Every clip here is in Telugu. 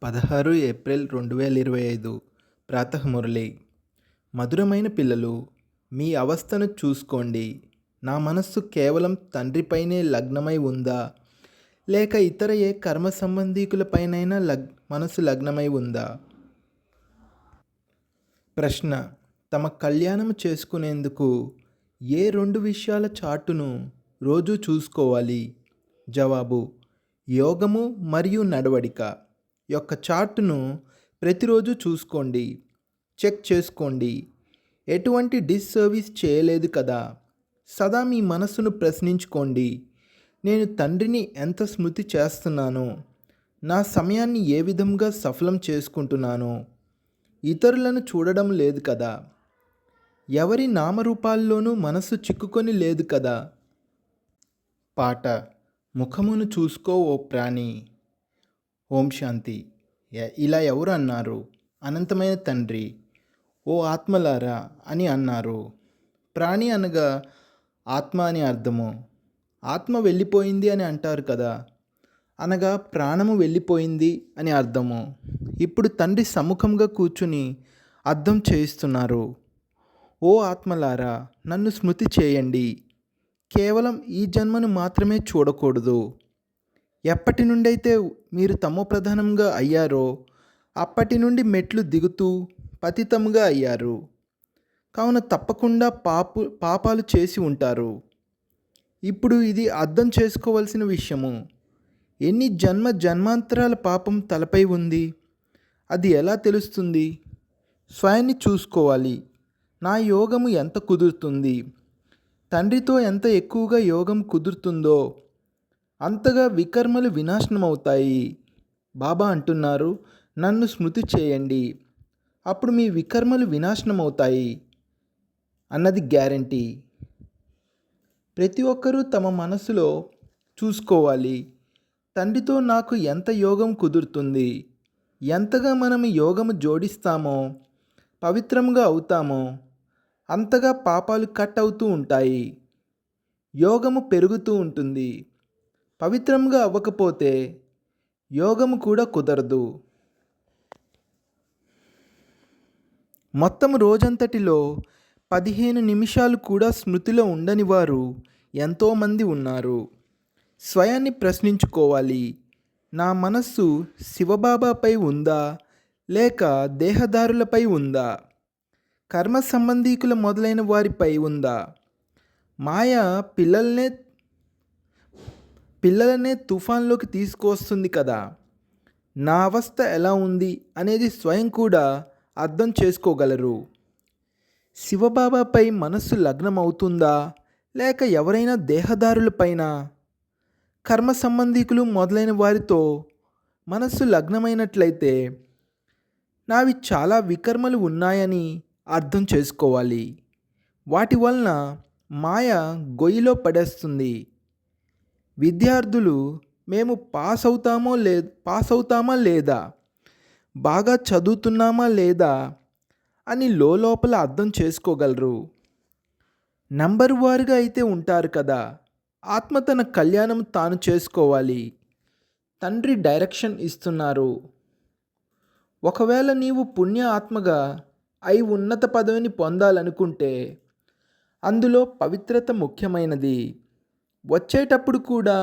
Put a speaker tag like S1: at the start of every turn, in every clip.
S1: 16 ఏప్రిల్ 2025 ప్రాతఃమురళి. మధురమైన పిల్లలు, మీ అవస్థను చూసుకోండి. నా మనస్సు కేవలం తండ్రిపైనే లగ్నమై ఉందా, లేక ఇతర ఏ కర్మ సంబంధీకులపైనైనా మనసు లగ్నమై ఉందా? ప్రశ్న: తమ కళ్యాణము చేసుకునేందుకు ఏ రెండు విషయాల చార్టును రోజు చూసుకోవాలి? జవాబు: యోగము మరియు నడవడిక యొక్క చార్టును ప్రతిరోజు చూసుకోండి, చెక్ చేసుకోండి. ఎటువంటి డిస్సర్వీస్ చేయలేదు కదా? సదా మీ మనస్సును ప్రశ్నించుకోండి. నేను తండ్రిని ఎంత స్మృతి చేస్తున్నాను? నా సమయాన్ని ఏ విధంగా సఫలం చేసుకుంటున్నాను? ఇతరులను చూడడం లేదు కదా? ఎవరి నామరూపాల్లోనూ మనస్సు చిక్కుకొని లేదు కదా? పాట: ముఖమును చూసుకో ఓ ప్రాణి. ఓం శాంతి. ఇలా ఎవరు అన్నారు? అనంతమైన తండ్రి. ఓ ఆత్మలారా అని అన్నారు. ప్రాణి అనగా ఆత్మ అని అర్థము. ఆత్మ వెళ్ళిపోయింది అని అంటారు కదా, అనగా ప్రాణము వెళ్ళిపోయింది అని అర్థము. ఇప్పుడు తండ్రి సముఖంగా కూర్చుని అర్థం చేయిస్తున్నారు. ఓ ఆత్మలారా, నన్ను స్మృతి చేయండి. కేవలం ఈ జన్మను మాత్రమే చూడకూడదు. ఎప్పటి నుండైతే మీరు తమోప్రధానంగా అయ్యారో అప్పటి నుండి మెట్లు దిగుతూ పతితముగా అయ్యారు. కావున తప్పకుండా పాపాలు చేసి ఉంటారు. ఇప్పుడు ఇది అర్థం చేసుకోవలసిన విషయము. ఎన్ని జన్మాంతరాల పాపం తలపై ఉంది? అది ఎలా తెలుస్తుంది? స్వయాన్ని చూసుకోవాలి. నా యోగము ఎంత కుదురుతుంది? తండ్రితో ఎంత ఎక్కువగా యోగం కుదురుతుందో అంతగా వికర్మలు వినాశనమవుతాయి. బాబా అంటున్నారు, నన్ను స్మృతి చేయండి, అప్పుడు మీ వికర్మలు వినాశనమవుతాయి అన్నది గ్యారంటీ. ప్రతి ఒక్కరూ తమ మనసులో చూసుకోవాలి, తండ్రితో నాకు ఎంత యోగం కుదురుతుంది. ఎంతగా మనం యోగము జోడిస్తామో, పవిత్రంగా అవుతామో అంతగా పాపాలు కట్ అవుతూ ఉంటాయి. యోగము పెరుగుతూ ఉంటుంది. పవిత్రంగా అవ్వకపోతే యోగము కూడా కుదరదు. మొత్తం రోజంతటిలో 15 నిమిషాలు కూడా స్మృతిలో ఉండని వారు ఎంతోమంది ఉన్నారు. స్వయాన్ని ప్రశ్నించుకోవాలి. నా మనస్సు శివబాబాపై ఉందా, లేక దేహదారులపై ఉందా, కర్మ సంబంధీకుల మొదలైన వారిపై ఉందా? మాయ పిల్లలనే తుఫాన్లోకి తీసుకొస్తుంది కదా. నా అవస్థ ఎలా ఉంది అనేది స్వయం కూడా అర్థం చేసుకోగలరు. శివబాబాపై మనస్సు లగ్నం అవుతుందా, లేక ఎవరైనా దేహదారులపైన, కర్మ సంబంధీకులు మొదలైన వారితో మనస్సు లగ్నమైనట్లయితే నావి చాలా వికర్మలు ఉన్నాయని అర్థం చేసుకోవాలి. వాటి వలన మాయ గొయ్యిలో పడేస్తుంది. విద్యార్థులు మేము పాస్ అవుతామా లేదా, బాగా చదువుతున్నామా లేదా అని లోపల అర్థం చేసుకోగలరు. నంబర్ వారుగా అయితే ఉంటారు కదా. ఆత్మ తన కళ్యాణం తాను చేసుకోవాలి. తండ్రి డైరెక్షన్ ఇస్తున్నారు. ఒకవేళ నీవు పుణ్య ఆత్మగా అయి ఉన్నత పదవిని పొందాలనుకుంటే అందులో పవిత్రత ముఖ్యమైనది. వచ్చేటప్పుడు కూడా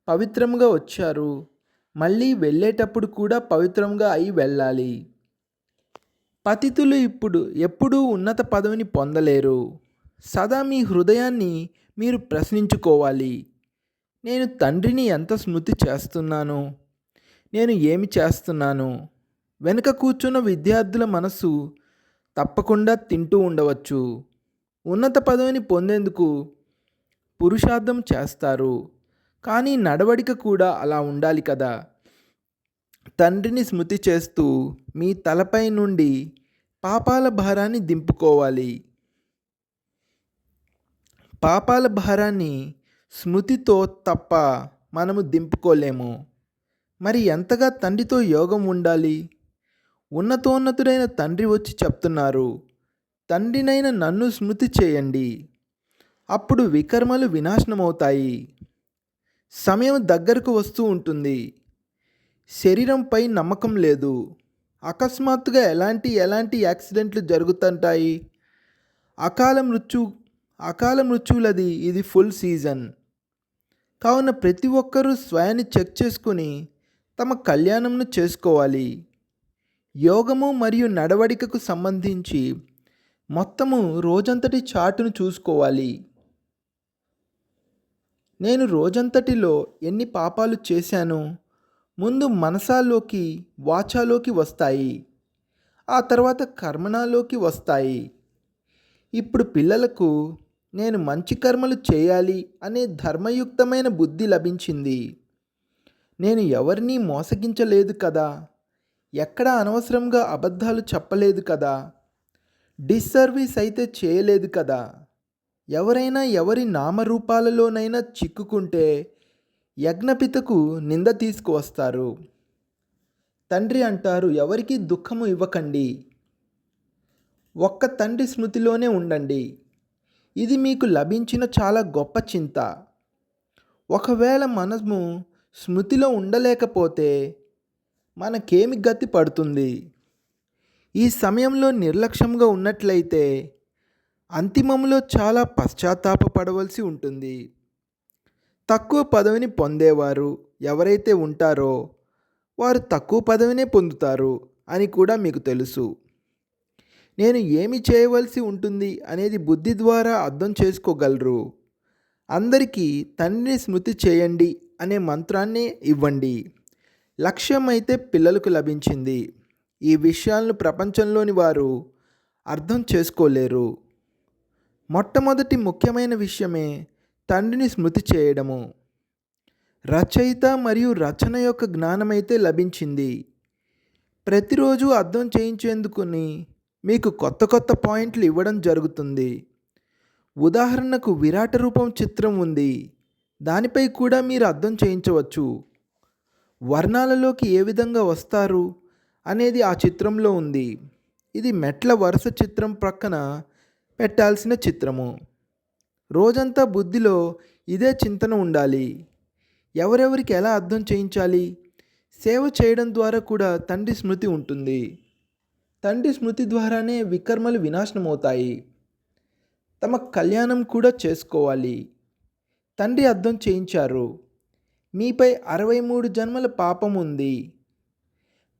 S1: పవిత్రంగా వచ్చారు, మళ్ళీ వెళ్ళేటప్పుడు కూడా పవిత్రంగా అయి వెళ్ళాలి. పతితులు ఎప్పుడూ ఉన్నత పదవిని పొందలేరు. సదా మీ హృదయాన్ని మీరు ప్రశ్నించుకోవాలి. నేను తండ్రిని ఎంత స్మృతి చేస్తున్నాను? నేను ఏమి చేస్తున్నాను? వెనుక కూర్చున్న విద్యార్థుల మనసు తప్పకుండా తింటూ ఉండవచ్చు. ఉన్నత పదవిని పొందేందుకు పురుషార్థం చేస్తారు, కానీ నడవడిక కూడా అలా ఉండాలి కదా. తండ్రిని స్మృతి చేస్తూ మీ తలపై నుండి పాపాల భారాన్ని దింపుకోవాలి. పాపాల భారాన్ని స్మృతితో తప్ప మనము దింపుకోలేము. మరి ఎంతగా తండ్రితో యోగం ఉండాలి? ఉన్నతోన్నతుడైన తండ్రి వచ్చి చెప్తున్నారు, తండ్రినైన నన్ను స్మృతి చేయండి, అప్పుడు వికర్మలు వినాశనమవుతాయి. సమయం దగ్గరకు వస్తూ ఉంటుంది. శరీరంపై నమ్మకం లేదు. అకస్మాత్తుగా ఎలాంటి ఎలాంటి యాక్సిడెంట్లు జరుగుతుంటాయి. అకాల మృత్యు అకాల మృత్యువులది ఇది ఫుల్ సీజన్. కావున ప్రతి ఒక్కరూ స్వయాన్ని చెక్ చేసుకుని తమ కళ్యాణంను చేసుకోవాలి. యోగము మరియు నడవడికకు సంబంధించి మొత్తము రోజంతటి చార్టును చూసుకోవాలి. నేను రోజంతటిలో ఎన్ని పాపాలు చేశానో ముందు మనసాలోకి వాచాలోకి వస్తాయి, ఆ తర్వాత కర్మణాలోకి వస్తాయి. ఇప్పుడు పిల్లలకు నేను మంచి కర్మలు చేయాలి అనే ధర్మయుక్తమైన బుద్ధి లభించింది. నేను ఎవరినీ మోసగించలేదు కదా, ఎక్కడా అనవసరంగా అబద్ధాలు చెప్పలేదు కదా, డిస్సర్వీస్ అయితే చేయలేదు కదా. ఎవరైనా ఎవరి నామరూపాలలోనైనా చిక్కుకుంటే యజ్ఞపితకు నింద తీసుకువస్తారు. తండ్రి అంటారు, ఎవరికీ దుఃఖము ఇవ్వకండి, ఒక్క తండ్రి స్మృతిలోనే ఉండండి. ఇది మీకు లభించిన చాలా గొప్ప చింత. ఒకవేళ మనము స్మృతిలో ఉండలేకపోతే మనకేమి గతి పడుతుంది? ఈ సమయంలో నిర్లక్ష్యంగా ఉన్నట్లయితే అంతిమంలో చాలా పశ్చాత్తాపపడవలసి ఉంటుంది. తక్కువ పదవిని పొందేవారు ఎవరైతే ఉంటారో వారు తక్కువ పదవినే పొందుతారు అని కూడా మీకు తెలుసు. నేను ఏమి చేయవలసి ఉంటుంది అనేది బుద్ధి ద్వారా అర్థం చేసుకోగలరు. అందరికీ తండ్రిని స్మృతి చేయండి అనే మంత్రాన్ని ఇవ్వండి. లక్ష్యం అయితే పిల్లలకు లభించింది. ఈ విషయాలను ప్రపంచంలోని వారు అర్థం చేసుకోలేరు. మొట్టమొదటి ముఖ్యమైన విషయమే తండ్రిని స్మృతి చేయడము. రచయిత మరియు రచన యొక్క జ్ఞానమైతే లభించింది. ప్రతిరోజు అర్థం చేయించేందుకుని మీకు కొత్త కొత్త పాయింట్లు ఇవ్వడం జరుగుతుంది. ఉదాహరణకు విరాట రూపం చిత్రం ఉంది, దానిపై కూడా మీరు అర్థం చేయించవచ్చు. వర్ణాలలోకి ఏ విధంగా వస్తారు అనేది ఆ చిత్రంలో ఉంది. ఇది మెట్ల వరుస చిత్రం ప్రక్కన పెట్టాల్సిన చిత్రము. రోజంతా బుద్ధిలో ఇదే చింతన ఉండాలి. ఎవరెవరికి ఎలా అర్థం చేయించాలి. సేవ చేయడం ద్వారా కూడా తండ్రి స్మృతి ఉంటుంది. తండ్రి స్మృతి ద్వారానే వికర్మలు వినాశనమవుతాయి. తమ కళ్యాణం కూడా చేసుకోవాలి. తండ్రి అర్థం చేయించారు, మీపై 63 జన్మల పాపం ఉంది.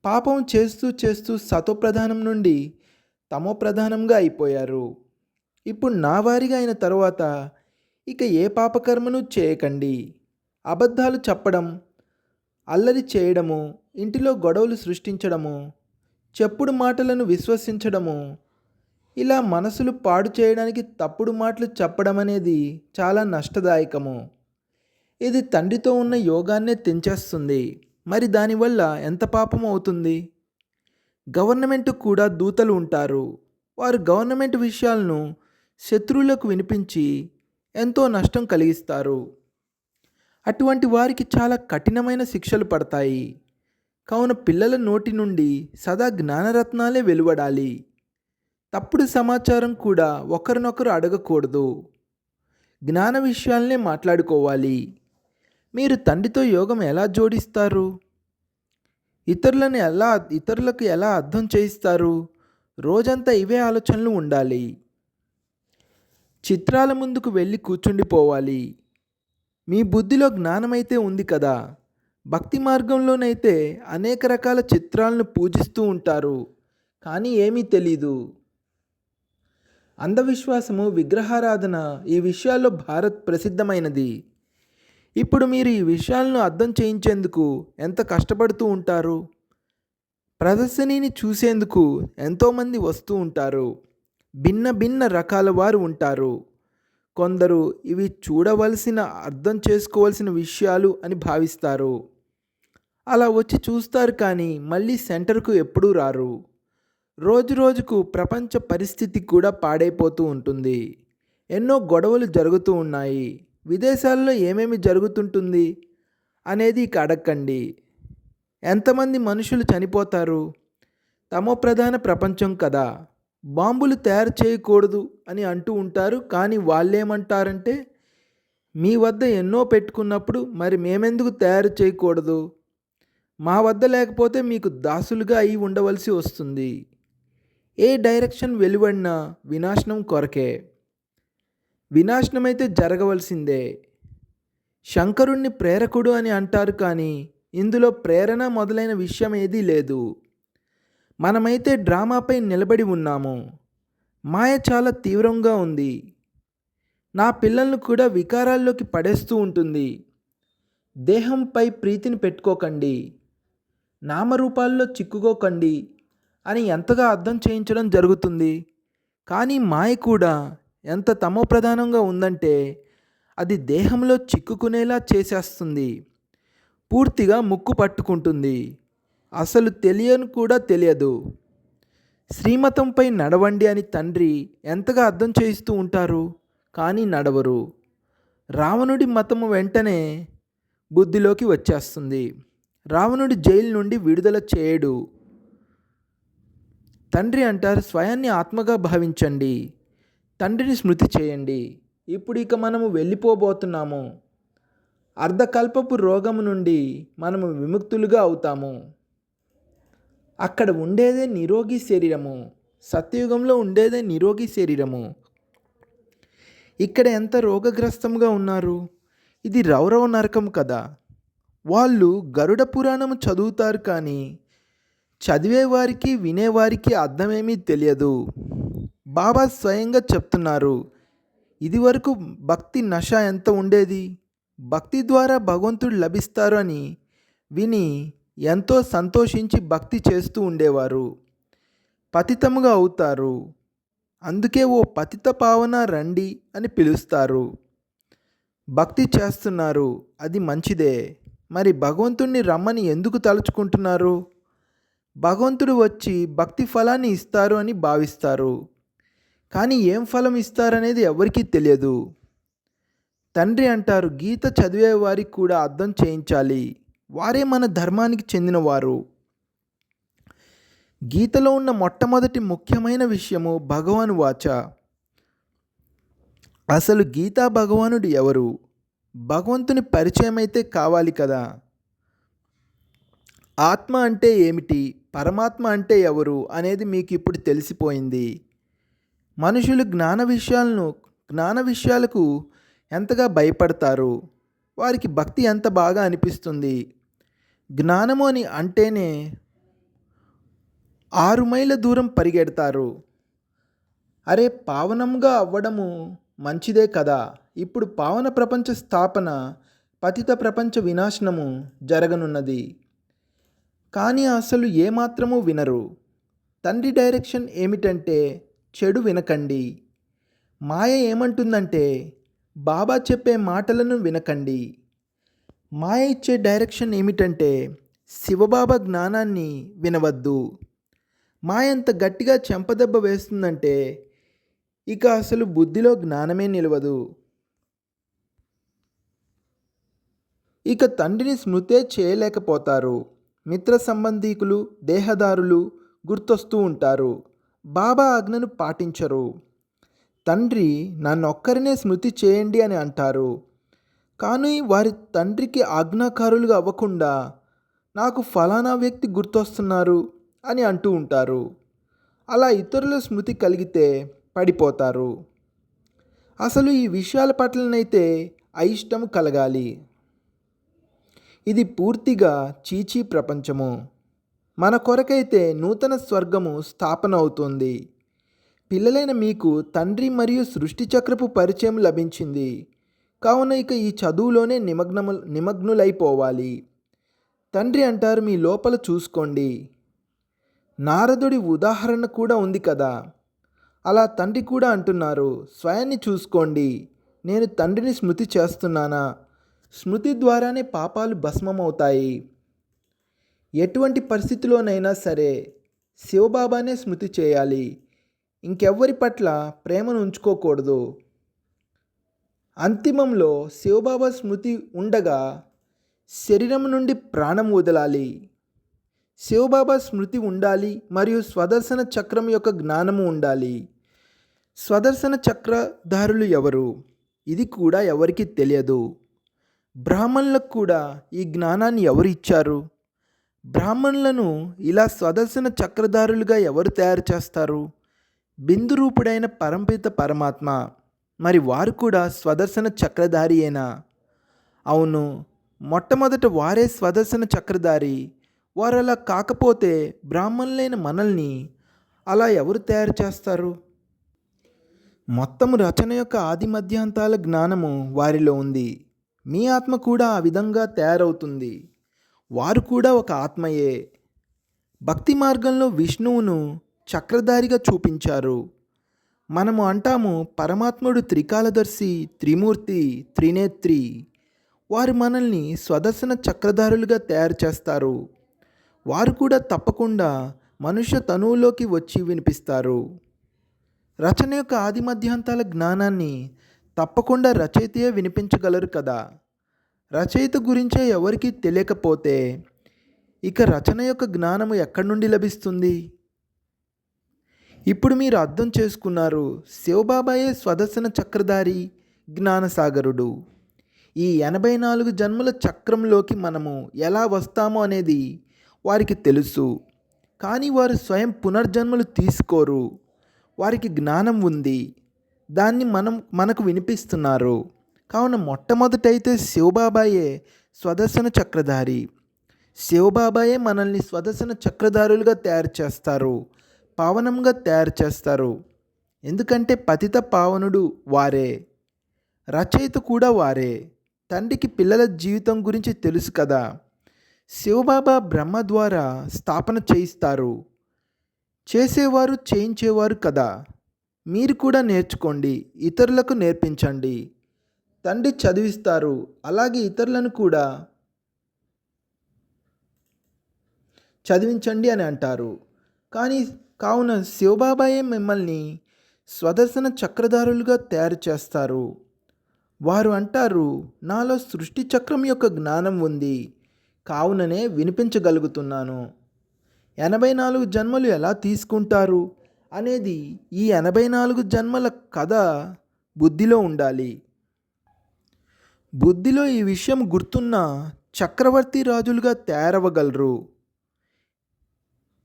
S1: పాపం చేస్తూ చేస్తూ సతోప్రధానం నుండి తమోప్రధానంగా అయిపోయారు. ఇప్పుడు నా వారిగా అయిన తరువాత ఇక ఏ పాపకర్మను చేయకండి. అబద్ధాలు చెప్పడం, అల్లరి చేయడము, ఇంటిలో గొడవలు సృష్టించడము, చెప్పుడు మాటలను విశ్వసించడము, ఇలా మనసులు పాడు చేయడానికి తప్పుడు మాటలు చెప్పడం అనేది చాలా నష్టదాయకము. ఇది తండ్రితో ఉన్న యోగాన్నే తెంచేస్తుంది. మరి దానివల్ల ఎంత పాపం అవుతుంది? గవర్నమెంట్ కూడా దూతలు ఉంటారు. వారు గవర్నమెంట్ విషయాలను శత్రువులకు వినిపించి ఎంతో నష్టం కలిగిస్తారు. అటువంటి వారికి చాలా కఠినమైన శిక్షలు పడతాయి. కావున పిల్లల నోటి నుండి సదా జ్ఞానరత్నాలే వెలువడాలి. తప్పుడు సమాచారం కూడా ఒకరినొకరు అడగకూడదు. జ్ఞాన విషయాలనే మాట్లాడుకోవాలి. మీరు తండ్రితో యోగం ఎలా జోడిస్తారు? ఇతరులకు ఎలా అర్థం చేయిస్తారు? రోజంతా ఇవే ఆలోచనలు ఉండాలి. చిత్రాల ముందుకు వెళ్ళి కూర్చుండిపోవాలి. మీ బుద్ధిలో జ్ఞానమైతే ఉంది కదా. భక్తి మార్గంలోనైతే అనేక రకాల చిత్రాలను పూజిస్తూ ఉంటారు, కానీ ఏమీ తెలీదు. అంధవిశ్వాసము, విగ్రహారాధన ఈ విషయాల్లో భారత్ ప్రసిద్ధమైనది. ఇప్పుడు మీరు ఈ విషయాలను అర్థం చేయించేందుకు ఎంత కష్టపడుతూ ఉంటారు. ప్రదర్శనని చూసేందుకు ఎంతోమంది వస్తూ ఉంటారు. భిన్న భిన్న రకాల వారు ఉంటారు. కొందరు ఇవి చూడవలసిన, అర్థం చేసుకోవాల్సిన విషయాలు అని భావిస్తారు. అలా వచ్చి చూస్తారు, కానీ మళ్ళీ సెంటర్కు ఎప్పుడూ రారు. రోజు రోజుకు ప్రపంచ పరిస్థితి కూడా పాడైపోతూ ఉంటుంది. ఎన్నో గొడవలు జరుగుతూ ఉన్నాయి. విదేశాల్లో ఏమేమి జరుగుతుంటుంది అనేది ఇక అడగండి. ఎంతమంది మనుషులు చనిపోతారు? తమో ప్రధాన ప్రపంచం కదా, బాంబులు తయారు చేయకూడదు అని అంటూ ఉంటారు. కానీ వాళ్ళేమంటారంటే, మీ వద్ద ఎన్నో పెట్టుకున్నప్పుడు మరి మేమెందుకు తయారు చేయకూడదు? మా వద్ద లేకపోతే మీకు దాసులుగా అయి ఉండవలసి వస్తుంది. ఏ డైరెక్షన్ వెలువడినా వినాశనం కొరకే. వినాశనమైతే జరగవలసిందే. శంకరుణ్ణి ప్రేరకుడు అని అంటారు, కానీ ఇందులో ప్రేరణ మొదలైన విషయం ఏదీ లేదు. మనమైతే డ్రామాపై నిలబడి ఉన్నాము. మాయ చాలా తీవ్రంగా ఉంది. నా పిల్లలను కూడా వికారాల్లోకి పడేస్తూ ఉంటుంది. దేహంపై ప్రీతిని పెట్టుకోకండి, నామరూపాల్లో చిక్కుకోకండి అని ఎంతగా అర్థం చేయించడం జరుగుతుంది. కానీ మాయ కూడా ఎంత తమోప్రధానంగా ఉందంటే అది దేహంలో చిక్కుకునేలా చేసేస్తుంది. పూర్తిగా ముక్కు పట్టుకుంటుంది. అసలు తెలియని కూడా తెలియదు. శ్రీమతంపై నడవండి అని తండ్రి ఎంతగా అర్థం చేయిస్తూ ఉంటారు, కానీ నడవరు. రావణుడి మతము వెంటనే బుద్ధిలోకి వచ్చేస్తుంది. రావణుడి జైలు నుండి విడుదల చేయడు. తండ్రి అంటారు, స్వయాన్ని ఆత్మగా భావించండి, తండ్రిని స్మృతి చేయండి. ఇప్పుడు ఇక మనము వెళ్ళిపోబోతున్నాము. అర్ధకల్పపు రోగము నుండి మనము విముక్తులుగా అవుతాము. అక్కడ ఉండేదే నిరోగి శరీరము. సత్యయుగంలో ఉండేదే నిరోగి శరీరము. ఇక్కడ ఎంత రోగగ్రస్తంగా ఉన్నారు. ఇది రౌరవ నరకం కదా. వాళ్ళు గరుడ పురాణము చదువుతారు, కానీ చదివేవారికి వినేవారికి అర్థమేమీ తెలియదు. బాబా స్వయంగా చెప్తున్నారు, ఇదివరకు భక్తి నష ఎంత ఉండేది, భక్తి ద్వారా భగవంతుడు లభిస్తారు అని విని ఎంతో సంతోషించి భక్తి చేస్తూ ఉండేవారు. పతితముగా అవుతారు. అందుకే ఓ పతిత పావన రండి అని పిలుస్తారు. భక్తి చేస్తున్నారు, అది మంచిదే. మరి భగవంతుణ్ణి రమ్మని ఎందుకు తలుచుకుంటున్నారు? భగవంతుడు వచ్చి భక్తి ఫలాన్ని ఇస్తారు అని భావిస్తారు. కానీ ఏం ఫలం ఇస్తారనేది ఎవరికీ తెలియదు. తండ్రి అంటారు, గీత చదివే వారికి కూడా అర్థం చేయించాలి. వారే మన ధర్మానికి చెందినవారు. గీతలో ఉన్న మొట్టమొదటి ముఖ్యమైన విషయము భగవాను వాచ. అసలు గీతా భగవానుడు ఎవరు? భగవంతుని పరిచయం అయితే కావాలి కదా. ఆత్మ అంటే ఏమిటి, పరమాత్మ అంటే ఎవరు అనేది మీకు ఇప్పుడు తెలిసిపోయింది. మనుషులు జ్ఞాన విషయాలకు ఎంతగా భయపడతారు. వారికి భక్తి ఎంత బాగా అనిపిస్తుంది. జ్ఞానము అని అంటేనే 6 మైళ్ళ దూరం పరిగెడతారు. అరే, పావనంగా అవ్వడము మంచిదే కదా. ఇప్పుడు పావన ప్రపంచ స్థాపన, పతిత ప్రపంచ వినాశనము జరగనున్నది. కానీ అసలు ఏమాత్రమూ వినరు. తండ్రి డైరెక్షన్ ఏమిటంటే చెడు వినకండి. మాయ ఏమంటుందంటే బాబా చెప్పే మాటలను వినకండి. మాయ ఇచ్చే డైరెక్షన్ ఏమిటంటే శివబాబా జ్ఞానాన్ని వినవద్దు. మాయ ఎంత గట్టిగా చెంపదెబ్బ వేస్తుందంటే ఇక అసలు బుద్ధిలో జ్ఞానమే నిలవదు. ఇక తండ్రిని స్మృతే చేయలేకపోతారు. మిత్ర సంబంధీకులు, దేహదారులు గుర్తొస్తూ ఉంటారు. బాబా ఆజ్ఞను పాటించరు. తండ్రి నన్నొక్కరినే స్మృతి చేయండి అని అంటారు. కానీ వారి తండ్రికి ఆజ్ఞాకారులుగా అవ్వకుండా నాకు ఫలానా వ్యక్తి గుర్తొస్తున్నారు అని అంటూ ఉంటారు. అలా ఇతరుల స్మృతి కలిగితే పడిపోతారు. అసలు ఈ విషయాల పట్లనైతే అయిష్టం కలగాలి. ఇది పూర్తిగా చీచీ ప్రపంచము. మన కొరకైతే నూతన స్వర్గము స్థాపన అవుతుంది. పిల్లలైన మీకు తండ్రి మరియు సృష్టి చక్రపు పరిచయం లభించింది. కావున ఇక ఈ చదువులోనే నిమగ్నులైపోవాలి. తండ్రి అంటారు, మీ లోపల చూసుకోండి. నారదుడి ఉదాహరణ కూడా ఉంది కదా. అలా తండ్రి కూడా అంటున్నారు, స్వయాన్ని చూసుకోండి. నేను తండ్రిని స్మృతి చేస్తున్నానా? స్మృతి ద్వారానే పాపాలు భస్మమవుతాయి. ఎటువంటి పరిస్థితిలోనైనా సరే శివబాబానే స్మృతి చేయాలి. ఇంకెవ్వరి పట్ల ప్రేమను ఉంచుకోకూడదు. అంతిమంలో శివబాబా స్మృతి ఉండగా శరీరం నుండి ప్రాణం వదలాలి. శివబాబా స్మృతి ఉండాలి మరియు స్వదర్శన చక్రం యొక్క జ్ఞానము ఉండాలి. స్వదర్శన చక్రధారులు ఎవరు? ఇది కూడా ఎవరికి తెలియదు. బ్రాహ్మణులకు కూడా ఈ జ్ఞానాన్ని ఎవరు ఇచ్చారు? బ్రాహ్మణులను ఇలా స్వదర్శన చక్రధారులుగా ఎవరు తయారు చేస్తారు? బిందు రూపుడైన పరంపిత పరమాత్మ. మరి వారు కూడా స్వదర్శన చక్రధారియేనా? అవును, మొట్టమొదట వారే స్వదర్శన చక్రధారి. వారు అలా కాకపోతే బ్రాహ్మణులైన మనల్ని అలా ఎవరు తయారు చేస్తారు? మొత్తం రచన యొక్క ఆది మధ్యాంతాల జ్ఞానము వారిలో ఉంది. మీ ఆత్మ కూడా ఆ విధంగా తయారవుతుంది. వారు కూడా ఒక ఆత్మయే. భక్తి మార్గంలో విష్ణువును చక్రధారిగా చూపించారు. మనము అంటాము పరమాత్ముడు త్రికాలదర్శి, త్రిమూర్తి, త్రినేత్రి. వారు మనల్ని స్వదర్శన చక్రధారులుగా తయారు చేస్తారు. వారు కూడా తప్పకుండా మనుష్య తనువులోకి వచ్చి వినిపిస్తారు. రచన యొక్క ఆది మధ్యాంతాల జ్ఞానాన్ని తప్పకుండా రచయితయే వినిపించగలరు కదా. రచయిత గురించే ఎవరికీ తెలియకపోతే ఇక రచన యొక్క జ్ఞానము ఎక్కడి నుండి లభిస్తుంది? ఇప్పుడు మీరు అర్థం చేసుకున్నారు, శివబాబాయే స్వదర్శన చక్రధారి, జ్ఞానసాగరుడు. ఈ 84 జన్మల చక్రంలోకి మనము ఎలా వస్తామో అనేది వారికి తెలుసు. కానీ వారు స్వయం పునర్జన్మలు తీసుకోరు. వారికి జ్ఞానం ఉంది, దాన్ని మనకు వినిపిస్తున్నారు. కావున మొట్టమొదటైతే శివబాబాయే స్వదర్శన చక్రధారి. శివబాబాయే మనల్ని స్వదర్శన చక్రధారులుగా తయారు చేస్తారు, పావనంగా తయారు చేస్తారు. ఎందుకంటే పతిత పావనుడు వారే, రచయిత కూడా వారే. తండ్రికి పిల్లల జీవితం గురించి తెలుసు కదా. శివబాబా బ్రహ్మ ద్వారా స్థాపన చేయిస్తారు. చేసేవారు చేయించేవారు కదా. మీరు కూడా నేర్చుకోండి, ఇతరులకు నేర్పించండి. తండ్రి చదివిస్తారు, అలాగే ఇతరులను కూడా చదివించండి అని అంటారు. కావున శివబాబాయే మిమ్మల్ని స్వదర్శన చక్రధారులుగా తయారు చేస్తారు. వారు అంటారు, నాలో సృష్టి చక్రం యొక్క జ్ఞానం ఉంది, కావుననే వినిపించగలుగుతున్నాను. 84 జన్మలు ఎలా తీసుకుంటారు అనేది ఈ 84 జన్మల కథ బుద్ధిలో ఉండాలి. బుద్ధిలో ఈ విషయం గుర్తున్న చక్రవర్తి రాజులుగా తయారవ్వగలరు.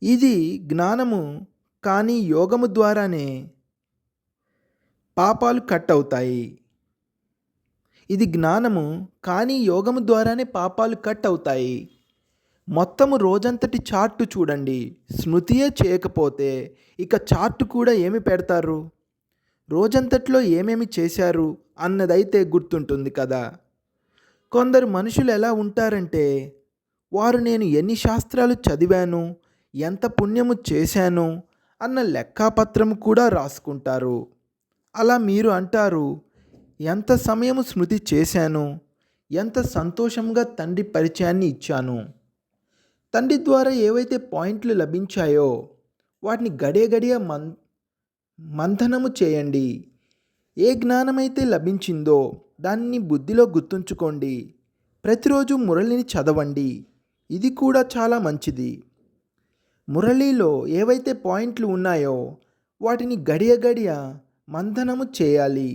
S1: ఇది జ్ఞానము. కానీ యోగము ద్వారానే పాపాలు కట్ అవుతాయి. ఇది జ్ఞానము, కానీ యోగము ద్వారానే పాపాలు కట్ అవుతాయి. మొత్తము రోజంతటి చార్టు చూడండి. స్మృతియే చేయకపోతే ఇక చార్టు కూడా ఏమి పెడతారు? రోజంతట్లో ఏమేమి చేశారు అన్నదైతే గుర్తుంటుంది కదా. కొందరు మనుషులు ఎలా ఉంటారంటే, వారు నేను ఎన్ని శాస్త్రాలు చదివాను, ఎంత పుణ్యము చేశాను అన్న లెక్కాపత్రము కూడా రాసుకుంటారు. అలా మీరు అంటారు, ఎంత సమయము స్మృతి చేశాను, ఎంత సంతోషంగా తండ్రి పరిచయాన్ని ఇచ్చాను. తండ్రి ద్వారా ఏవైతే పాయింట్లు లభించాయో వాటిని గడియ మంథనము చేయండి. ఏ జ్ఞానమైతే లభించిందో దాన్ని బుద్ధిలో గుర్తుంచుకోండి. ప్రతిరోజు మురళిని చదవండి, ఇది కూడా చాలా మంచిది. మురళిలో ఏవైతే పాయింట్లు ఉన్నాయో వాటిని గడియ మంథనము చేయాలి.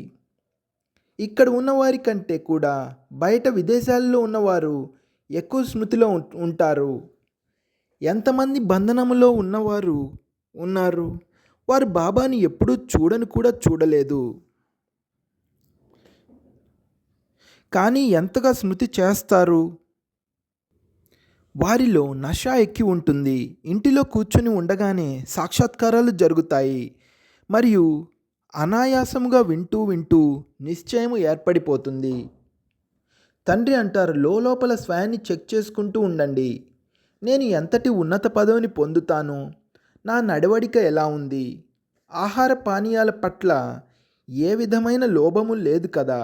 S1: ఇక్కడ ఉన్నవారి కంటే కూడా బయట విదేశాల్లో ఉన్నవారు ఎక్కువ స్మృతిలో ఉంటారు. ఎంతమంది బంధనములో ఉన్నవారు ఉన్నారు, వారు బాబాని ఎప్పుడూ కూడా చూడలేదు. కానీ ఎంతగా స్మృతి చేస్తారు? వారిలో నష ఎక్కి ఉంటుంది. ఇంటిలో కూర్చొని ఉండగానే సాక్షాత్కారాలు జరుగుతాయి. మరియు అనాయాసముగా వింటూ నిశ్చయము ఏర్పడిపోతుంది. తండ్రి అంటారు, లోపల స్వయాన్ని చెక్ చేసుకుంటూ ఉండండి. నేను ఎంతటి ఉన్నత పదవిని పొందుతాను, నా నడవడిక ఎలా ఉంది, ఆహార పానీయాల పట్ల ఏ విధమైన లోభము లేదు కదా,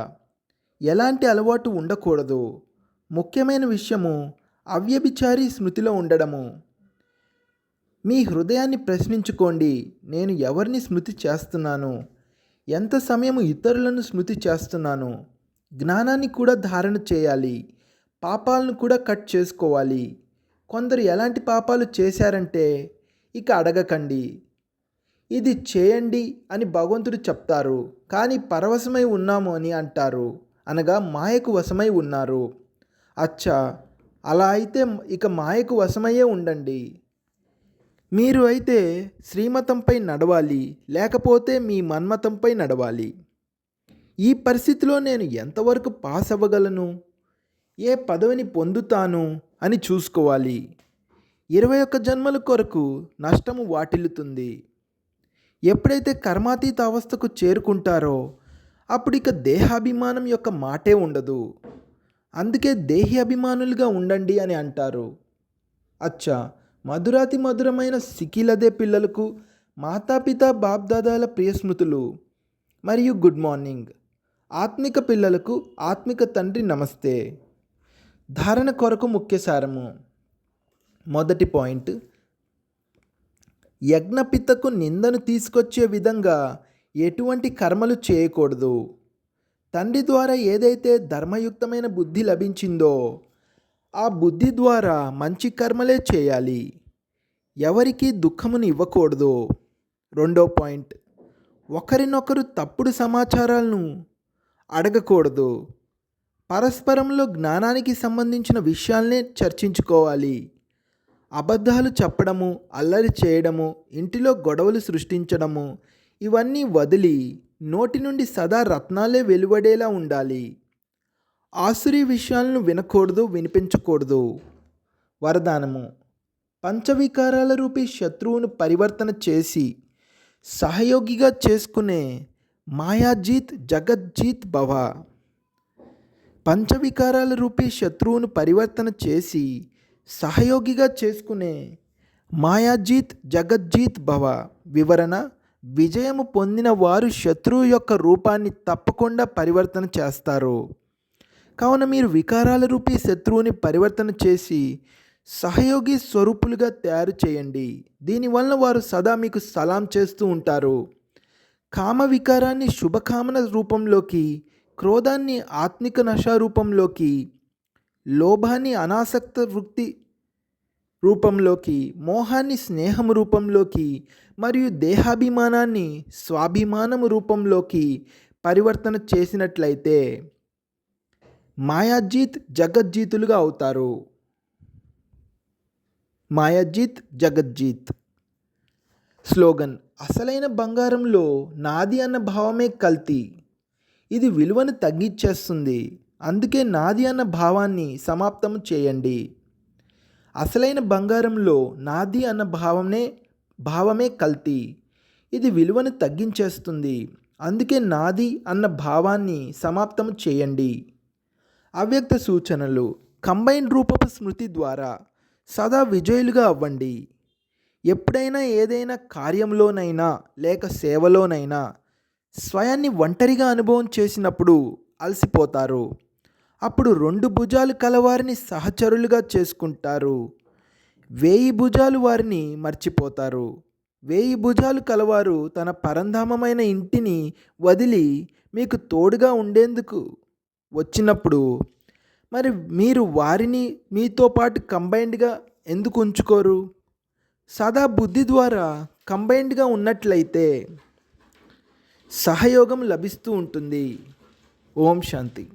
S1: ఎలాంటి అలవాటు ఉండకూడదు. ముఖ్యమైన విషయము అవ్యభిచారి స్మృతిలో ఉండడము. మీ హృదయాన్ని ప్రశ్నించుకోండి, నేను ఎవరిని స్మృతి చేస్తున్నాను, ఎంత సమయము ఇతరులను స్మృతి చేస్తున్నాను. జ్ఞానాన్ని కూడా ధారణ చేయాలి, పాపాలను కూడా కట్ చేసుకోవాలి. కొందరు ఎలాంటి పాపాలు చేశారంటే ఇక అడగకండి, ఇది చేయండి అని భగవంతుడు చెప్తారు. కానీ పరవశమై ఉన్నాము అని అంటారు, అనగా మాయకు వశమై ఉన్నారు. అచ్చా, అలా అయితే ఇక మాయకు వశమయ్యే ఉండండి. మీరు అయితే శ్రీమతంపై నడవాలి, లేకపోతే మీ మన్మతంపై నడవాలి. ఈ పరిస్థితిలో నేను ఎంతవరకు పాస్ అవ్వగలను, ఏ పదవిని పొందుతాను అని చూసుకోవాలి. 21 జన్మల కొరకు నష్టము వాటిల్లుతుంది. ఎప్పుడైతే కర్మాతీత అవస్థకు చేరుకుంటారో అప్పుడు ఇక దేహాభిమానం యొక్క మాటే ఉండదు. అందుకే దేహి అభిమానులుగా ఉండండి అని అంటారు. అచ్చా, మధురాతి మధురమైన సికిలదే పిల్లలకు మాతాపిత బాప్దాదాల ప్రియస్మృతులు మరియు గుడ్ మార్నింగ్. ఆత్మిక పిల్లలకు ఆత్మిక తండ్రి నమస్తే. ధారణ కొరకు ముఖ్య సారము. మొదటి పాయింట్, యజ్ఞపితకు నిందను తీసుకొచ్చే విధంగా ఎటువంటి కర్మలు చేయకూడదు. తండ్రి ద్వారా ఏదైతే ధర్మయుక్తమైన బుద్ధి లభించిందో ఆ బుద్ధి ద్వారా మంచి కర్మలే చేయాలి. ఎవరికి దుఃఖమును ఇవ్వకూడదు. రెండో పాయింట్, ఒకరినొకరు తప్పుడు సమాచారాలను అడగకూడదు. పరస్పరంలో జ్ఞానానికి సంబంధించిన విషయాలనే చర్చించుకోవాలి. అబద్ధాలు చెప్పడము, అల్లరి చేయడము, ఇంటిలో గొడవలు సృష్టించడము ఇవన్నీ వదిలి నోటి నుండి సదా రత్నాలే వెలువడేలా ఉండాలి. ఆసురీ విషయాలను వినకూడదు, వినిపించకూడదు. వరదానము. పంచవికారాల రూపీ శత్రువును పరివర్తన చేసి సహయోగిగా చేసుకునే మాయాజీత్ జగజ్జీత్ భవ. పంచవికారాల రూపీ శత్రువును పరివర్తన చేసి సహయోగిగా చేసుకునే మాయాజీత్ జగజ్జీత్ భవ. వివరణ: విజయము పొందిన వారు శత్రువు యొక్క రూపాన్ని తప్పకుండా పరివర్తన చేస్తారు. కావున మీరు వికారాల రూపీ శత్రువుని పరివర్తన చేసి సహయోగి స్వరూపులుగా తయారు చేయండి. దీనివలన వారు సదా మీకు సలాం చేస్తూ ఉంటారు. కామ వికారాన్ని శుభకామన రూపంలోకి, క్రోధాన్ని ఆత్మిక నశ రూపంలోకి, లోభాన్ని అనాసక్త వృత్తి రూపంలోకి, మోహాన్ని స్నేహం రూపంలోకి మరియు దేహాభిమానాన్ని స్వాభిమానము రూపంలోకి పరివర్తన చేసినట్లయితే మాయాజీత్ జగజ్జీతులుగా అవుతారు. మాయాజీత్ జగజ్జీత్. స్లోగన్: అసలైన బంగారంలో నాది అన్న భావమే కల్తీ. ఇది విలువను తగ్గించేస్తుంది. అందుకే నాది అన్న భావాన్ని సమాప్తం చేయండి. అసలైన బంగారంలో నాది అన్న భావమే కల్తీ. ఇది విలువను తగ్గించేస్తుంది. అందుకే నాది అన్న భావాన్ని సమాప్తం చేయండి. అవ్యక్త సూచనలు. కంబైన్ రూపపు స్మృతి ద్వారా సదా విజయులుగా అవ్వండి. ఎప్పుడైనా ఏదైనా కార్యంలోనైనా లేక సేవలోనైనా స్వయాన్ని ఒంటరిగా అనుభవం చేసినప్పుడు అలసిపోతారు. అప్పుడు 2 భుజాలు కలవారిని సహచరులుగా చేసుకుంటారు. 1000 భుజాలు వారిని మర్చిపోతారు. 1000 భుజాలు కలవారు తన పరంధామమైన ఇంటిని వదిలి మీకు తోడుగా ఉండేందుకు వచ్చినప్పుడు మరి మీరు వారిని మీతో పాటు కంబైన్డ్గా ఎందుకు ఉంచుకోరు? సదా బుద్ధి ద్వారా కంబైన్డ్గా ఉన్నట్లయితే సహయోగం లభిస్తూ ఉంటుంది. ఓం శాంతి.